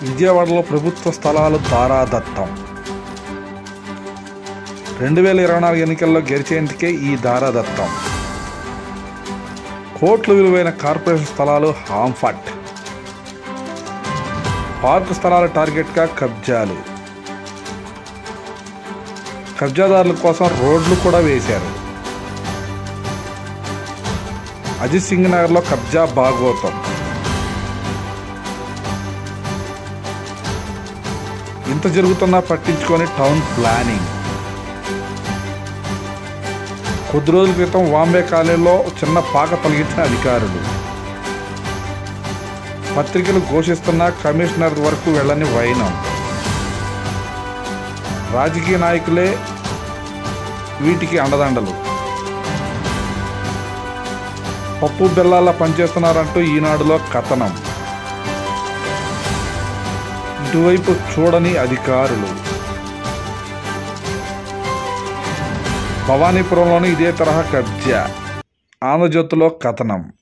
విజయవాడలో ప్రభుత్వ స్థలాలు ధారాదత్తం. 2024 ఎన్నికల్లో గెలిచేందుకే ఈ ధారాదత్తం. కోట్ల విలువైన కార్పొరేషన్ స్థలాలు హాంఫట్. పార్కు స్థలాల టార్గెట్గా కబ్జాలు. కబ్జాదారుల కోసం రోడ్లు కూడా వేశారు. అజిత్ సింగ్ నగర్లో కబ్జా భాగోతం. ఇంత జరుగుతున్నా పట్టించుకొని టౌన్ ప్లానింగ్. కొద్ది రోజుల క్రితం వాంబే కాలనీలో చిన్న పాక తొలగించిన అధికారులు. పత్రికలు ఘోషిస్తున్న కమిషనర్ వరకు వెళ్ళని వైనం. రాజకీయ నాయకులే వీటికి అండదండలు. పప్పు బెల్లాల పనిచేస్తున్నారంటూ ఈనాడులో కథనం. ఇటువైపు చూడని అధికారులు. భవానీపురంలోని ఇదే తరహా కబ్జా. ఆంధ్రజ్యోతిలో కథనం.